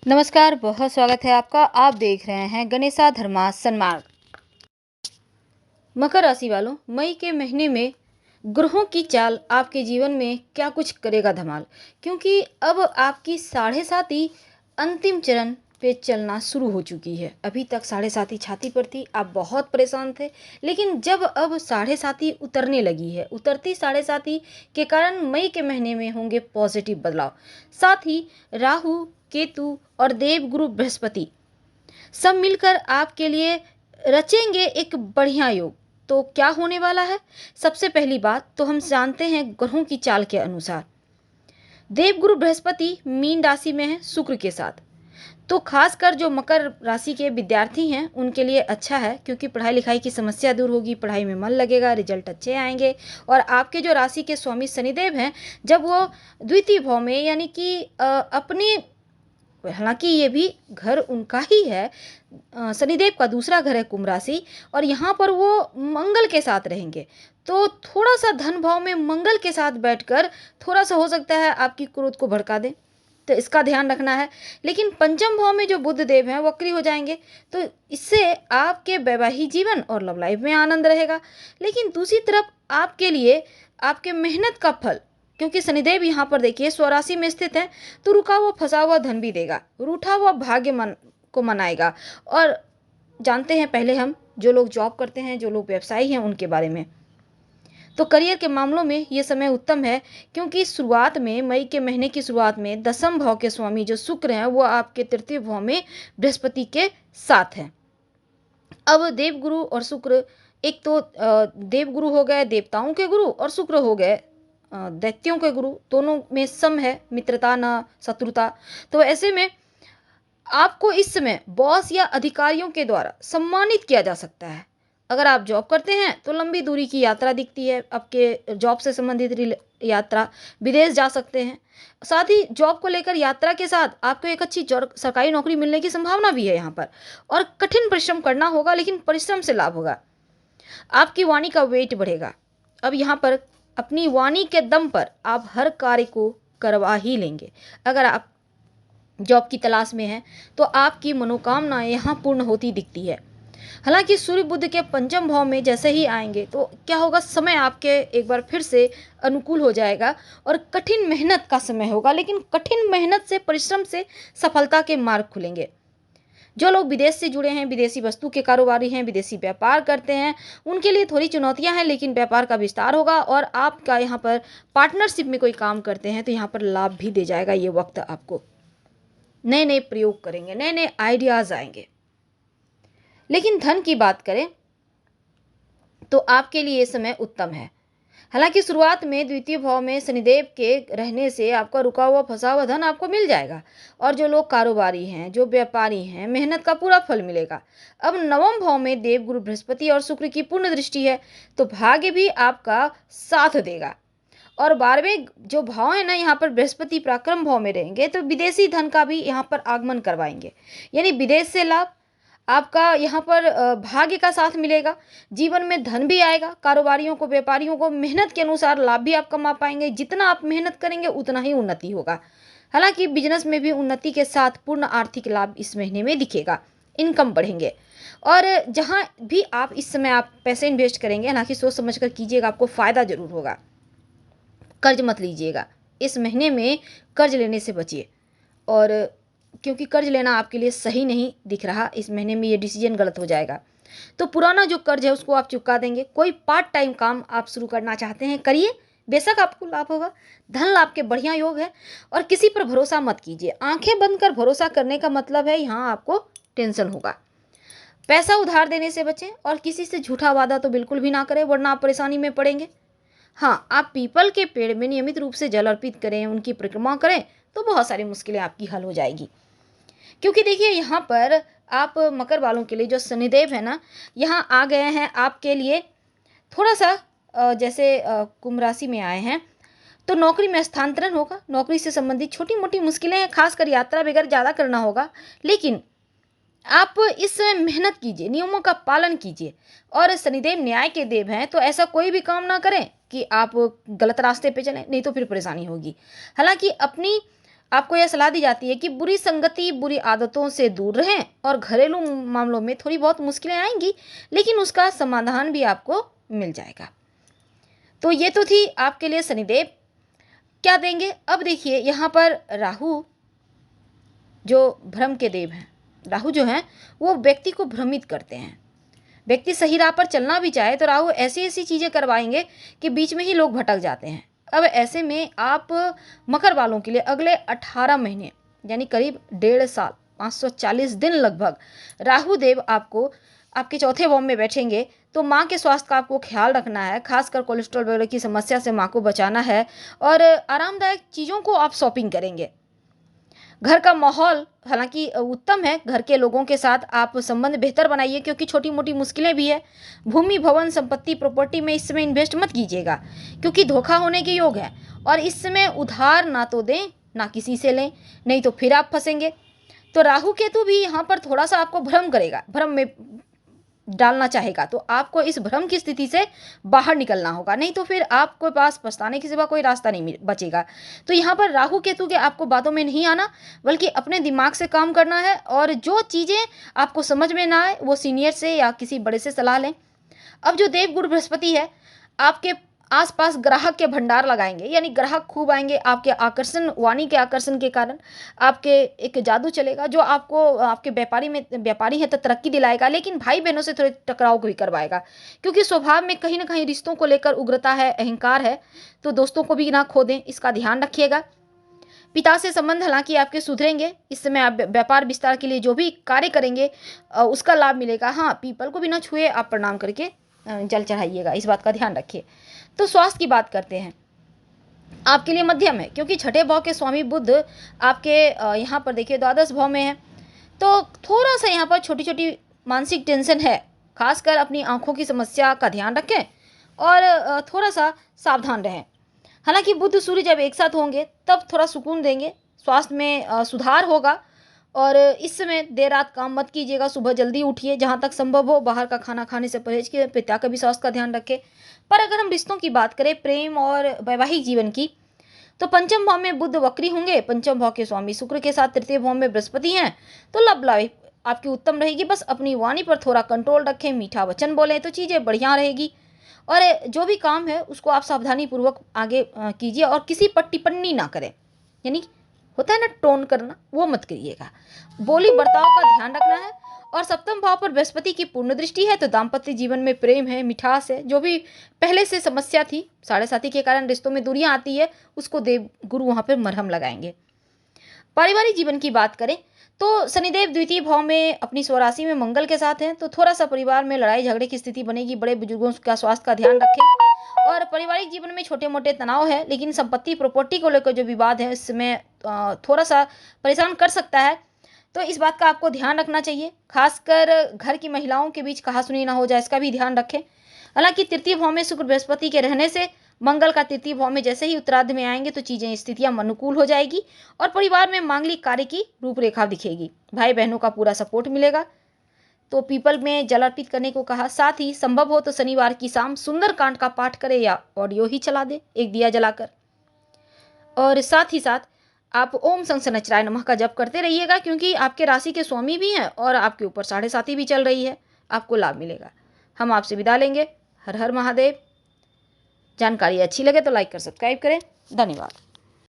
नमस्कार, बहुत स्वागत है आपका। आप देख रहे हैं गणेशा धर्मा सन्मार्ग। मकर राशि वालों, मई के महीने में ग्रहों की चाल आपके जीवन में क्या कुछ करेगा धमाल। क्योंकि अब आपकी साढ़े साती अंतिम चरण पे चलना शुरू हो चुकी है। अभी तक साढ़े साती छाती पर थी, आप बहुत परेशान थे। लेकिन जब अब साढ़े साती उतरने लगी है, उतरती साढ़े साती के कारण मई के महीने में होंगे पॉजिटिव बदलाव। साथ ही राहु, केतु और देवगुरु बृहस्पति सब मिलकर आपके लिए रचेंगे एक बढ़िया योग। तो क्या होने वाला है? सबसे पहली बात तो हम जानते हैं ग्रहों की चाल के अनुसार देवगुरु बृहस्पति मीन राशि में है शुक्र के साथ। तो खासकर जो मकर राशि के विद्यार्थी हैं उनके लिए अच्छा है, क्योंकि पढ़ाई लिखाई की समस्या दूर होगी, पढ़ाई में मन लगेगा, रिजल्ट अच्छे आएंगे। और आपके जो राशि के स्वामी शनिदेव हैं, जब वो द्वितीय भाव में यानी कि अपनी, हालांकि ये भी घर उनका ही है, शनिदेव का दूसरा घर है कुंभ राशि, और यहाँ पर वो मंगल के साथ रहेंगे। तो थोड़ा सा धन भाव में मंगल के साथ बैठकर थोड़ा सा हो सकता है आपकी क्रोध को भड़का दें, तो इसका ध्यान रखना है। लेकिन पंचम भाव में जो बुध देव हैं वक्री हो जाएंगे, तो इससे आपके वैवाहिक जीवन और लव लाइफ में आनंद रहेगा। लेकिन दूसरी तरफ आपके लिए आपके मेहनत का फल, क्योंकि शनिदेव यहाँ पर देखिए स्वराशि में स्थित है, तो रुका हुआ फंसा हुआ धन भी देगा, रूठा हुआ भाग्य मन को मनाएगा। और जानते हैं पहले हम जो लोग जॉब करते हैं, जो लोग व्यवसायी हैं, उनके बारे में। तो करियर के मामलों में ये समय उत्तम है, क्योंकि शुरुआत में मई के महीने की शुरुआत में दसम भाव के स्वामी जो शुक्र हैं वो आपके तृतीय भाव में बृहस्पति के साथ हैं। अब देवगुरु और शुक्र, एक तो देवगुरु हो गए देवताओं के गुरु, और शुक्र हो गए दैत्यों के गुरु। दोनों में सम है, मित्रता न शत्रुता। तो ऐसे में आपको इस समय बॉस या अधिकारियों के द्वारा सम्मानित किया जा सकता है। अगर आप जॉब करते हैं तो लंबी दूरी की यात्रा दिखती है, आपके जॉब से संबंधित यात्रा, विदेश जा सकते हैं। साथ ही जॉब को लेकर यात्रा के साथ आपको एक अच्छी सरकारी नौकरी मिलने की संभावना भी है यहाँ पर। और कठिन परिश्रम करना होगा, लेकिन परिश्रम से लाभ होगा। आपकी वाणी का वेट बढ़ेगा। अब यहाँ पर अपनी वाणी के दम पर आप हर कार्य को करवा ही लेंगे। अगर आप जॉब की तलाश में हैं तो आपकी मनोकामनाएं यहाँ पूर्ण होती दिखती है। हालांकि सूर्य बुध के पंचम भाव में जैसे ही आएंगे तो क्या होगा, समय आपके एक बार फिर से अनुकूल हो जाएगा और कठिन मेहनत का समय होगा। लेकिन कठिन मेहनत से, परिश्रम से सफलता के मार्ग खुलेंगे। जो लोग विदेश से जुड़े हैं, विदेशी वस्तु के कारोबारी हैं, विदेशी व्यापार करते हैं, उनके लिए थोड़ी चुनौतियां हैं, लेकिन व्यापार का विस्तार होगा। और आपका यहाँ पर पार्टनरशिप में कोई काम करते हैं तो यहाँ पर लाभ भी दे जाएगा। ये वक्त आपको नए नए प्रयोग करेंगे, नए नए आइडियाज आएंगे। लेकिन धन की बात करें तो आपके लिए ये समय उत्तम है। हालांकि शुरुआत में द्वितीय भाव में शनिदेव के रहने से आपका रुका हुआ फंसा हुआ धन आपको मिल जाएगा। और जो लोग कारोबारी हैं, जो व्यापारी हैं, मेहनत का पूरा फल मिलेगा। अब नवम भाव में देवगुरु बृहस्पति और शुक्र की पूर्ण दृष्टि है, तो भाग्य भी आपका साथ देगा। और 12वें जो भाव है ना, यहाँ पर बृहस्पति पराक्रम भाव में रहेंगे, तो विदेशी धन का भी यहाँ पर आगमन करवाएंगे। यानी विदेश से लाभ आपका यहाँ पर भाग्य का साथ मिलेगा। जीवन में धन भी आएगा। कारोबारियों को, व्यापारियों को मेहनत के अनुसार लाभ भी आप कमा पाएंगे। जितना आप मेहनत करेंगे उतना ही उन्नति होगा। हालांकि बिजनेस में भी उन्नति के साथ पूर्ण आर्थिक लाभ इस महीने में दिखेगा, इनकम बढ़ेंगे। और जहाँ भी आप इस समय आप पैसे इन्वेस्ट करेंगे, हालांकि सोच समझ कर कीजिएगा, आपको फ़ायदा जरूर होगा। कर्ज मत लीजिएगा इस महीने में, कर्ज लेने से बचिए। और क्योंकि कर्ज लेना आपके लिए सही नहीं दिख रहा, इस महीने में ये डिसीजन गलत हो जाएगा। तो पुराना जो कर्ज है उसको आप चुका देंगे। कोई पार्ट टाइम काम आप शुरू करना चाहते हैं, करिए, बेशक आपको लाभ होगा। धन लाभ के बढ़िया योग है। और किसी पर भरोसा मत कीजिए। आंखें बंद कर भरोसा करने का मतलब है यहाँ आपको टेंशन होगा। पैसा उधार देने से बचें और किसी से झूठा वादा तो बिल्कुल भी ना करें, वरना आप परेशानी में पड़ेंगे। हाँ, आप पीपल के पेड़ में नियमित रूप से जल अर्पित करें, उनकी परिक्रमा करें, तो बहुत सारी मुश्किलें आपकी हल हो जाएगी। क्योंकि देखिए यहाँ पर आप मकर वालों के लिए जो शनिदेव है ना, यहाँ आ गए हैं आपके लिए थोड़ा सा जैसे कुंभ राशि में आए हैं, तो नौकरी में स्थानांतरण होगा। नौकरी से संबंधित छोटी मोटी मुश्किलें हैं, खासकर यात्रा वगैरह ज़्यादा करना होगा। लेकिन आप इस समय मेहनत कीजिए, नियमों का पालन कीजिए। और शनिदेव न्याय के देव हैं, तो ऐसा कोई भी काम ना करें कि आप गलत रास्ते पे चलें, नहीं तो फिर परेशानी होगी। हालांकि अपनी आपको यह सलाह दी जाती है कि बुरी संगति, बुरी आदतों से दूर रहें और घरेलू मामलों में थोड़ी बहुत मुश्किलें आएंगी, लेकिन उसका समाधान भी आपको मिल जाएगा। तो ये तो थी आपके लिए शनिदेव क्या देंगे। अब देखिए यहाँ पर राहु जो भ्रम के देव हैं, राहु जो हैं वो व्यक्ति को भ्रमित करते हैं। व्यक्ति सही राह पर चलना भी चाहे तो राहु ऐसी ऐसी चीज़ें करवाएंगे कि बीच में ही लोग भटक जाते हैं। अब ऐसे में आप मकर वालों के लिए अगले 18 महीने यानी करीब 1.5 साल 540 दिन लगभग राहु देव आपको आपके चौथे भाव में बैठेंगे। तो माँ के स्वास्थ्य का आपको ख्याल रखना है, खासकर कोलेस्ट्रॉल वगैरह की समस्या से माँ को बचाना है और आरामदायक चीज़ों को आप शॉपिंग करेंगे। घर का माहौल हालांकि उत्तम है, घर के लोगों के साथ आप संबंध बेहतर बनाइए क्योंकि छोटी मोटी मुश्किलें भी है। भूमि, भवन, संपत्ति, प्रॉपर्टी में इस समय इन्वेस्ट मत कीजिएगा क्योंकि धोखा होने के योग है। और इस समय उधार ना तो दें ना किसी से लें, नहीं तो फिर आप फंसेंगे। तो राहु केतु भी यहाँ पर थोड़ा सा आपको भ्रम करेगा, भ्रम में डालना चाहेगा, तो आपको इस भ्रम की स्थिति से बाहर निकलना होगा, नहीं तो फिर आपके पास पछताने के सिवा कोई रास्ता नहीं बचेगा। तो यहाँ पर राहु केतु के आपको बातों में नहीं आना, बल्कि अपने दिमाग से काम करना है और जो चीज़ें आपको समझ में ना आए वो सीनियर से या किसी बड़े से सलाह लें। अब जो देव गुरु बृहस्पति है आपके आसपास ग्राहक के भंडार लगाएंगे, यानी ग्राहक खूब आएंगे आपके आकर्षण, वाणी के आकर्षण के कारण आपके एक जादू चलेगा जो आपको आपके व्यापारी है तो तरक्की दिलाएगा, लेकिन भाई बहनों से थोड़े टकराव भी करवाएगा क्योंकि स्वभाव में कहीं ना कहीं रिश्तों को लेकर उग्रता है, अहंकार है। तो दोस्तों को भी ना खो दें, इसका ध्यान रखिएगा। पिता से संबंध हालांकि आपके सुधरेंगे, इस समय आप व्यापार विस्तार के लिए जो भी कार्य करेंगे उसका लाभ मिलेगा। हाँ, पीपल को भी ना छुए, आप प्रणाम करके जल चढ़ाइएगा, इस बात का ध्यान रखिए। तो स्वास्थ्य की बात करते हैं, आपके लिए मध्यम है क्योंकि छठे भाव के स्वामी बुध आपके यहाँ पर देखिए द्वादश भाव में है। तो थोड़ा सा यहाँ पर छोटी छोटी मानसिक टेंशन है, खासकर अपनी आंखों की समस्या का ध्यान रखें और थोड़ा सा सावधान रहें। हालांकि बुध सूर्य जब एक साथ होंगे तब थोड़ा सुकून देंगे, स्वास्थ्य में सुधार होगा। और इस समय देर रात काम मत कीजिएगा, सुबह जल्दी उठिए, जहाँ तक संभव हो बाहर का खाना खाने से परहेज कीजिए, पिता का भी स्वास्थ्य का ध्यान रखें। पर अगर हम रिश्तों की बात करें, प्रेम और वैवाहिक जीवन की, तो पंचम भाव में बुध वक्री होंगे, पंचम भाव के स्वामी शुक्र के साथ तृतीय भाव में बृहस्पति हैं। तो लव लाइफ आपकी उत्तम रहेगी, बस अपनी वाणी पर थोड़ा कंट्रोल रखें, मीठा वचन बोलें तो चीज़ें बढ़िया रहेगी। और जो भी काम है उसको आप सावधानी पूर्वक आगे कीजिए और किसी पर टिप्पणी ना करें, यानी होता है ना टोन करना, वो मत करिएगा। बोली बर्ताव का ध्यान रखना है। और सप्तम भाव पर बृहस्पति की पूर्ण दृष्टि है तो दाम्पत्य जीवन में प्रेम है, मिठास है, जो भी पहले से समस्या थी, साढ़े साथी के कारण रिश्तों में दूरियां आती है, उसको देव गुरु वहां पर मरहम लगाएंगे। पारिवारिक जीवन की बात करें तो शनिदेव द्वितीय भाव में अपनी स्वराशि में मंगल के साथ हैं, तो थोड़ा सा परिवार में लड़ाई झगड़े की स्थिति बनेगी। बड़े बुजुर्गों का स्वास्थ्य का ध्यान रखें। और पारिवारिक जीवन में छोटे मोटे तनाव है, लेकिन संपत्ति प्रॉपर्टी को लेकर जो विवाद है इसमें थोड़ा सा परेशान कर सकता है, तो इस बात का आपको ध्यान रखना चाहिए। खासकर घर की महिलाओं के बीच कहासुनी ना हो जाए, इसका भी ध्यान रखें। हालांकि तृतीय भाव में शुक्र बृहस्पति के रहने से मंगल का तृतीय भाव में जैसे ही उत्तरार्ध में आएंगे तो चीज़ें स्थितियां अनुकूल हो जाएगी और परिवार में मांगलिक कार्य की रूपरेखा दिखेगी। भाई बहनों का पूरा सपोर्ट मिलेगा। तो पीपल में जल अर्पित करने को कहा, साथ ही संभव हो तो शनिवार की शाम सुंदरकांड का पाठ करें या ऑडियो ही चला दे एक दिया जलाकर। और साथ ही साथ आप ओम शंखचराय नमः का जप करते रहिएगा क्योंकि आपके राशि के स्वामी भी हैं और आपके ऊपर साढ़े साथी भी चल रही है, आपको लाभ मिलेगा। हम आपसे विदा लेंगे। हर हर महादेव। जानकारी अच्छी लगे तो लाइक कर सब्सक्राइब करें। धन्यवाद।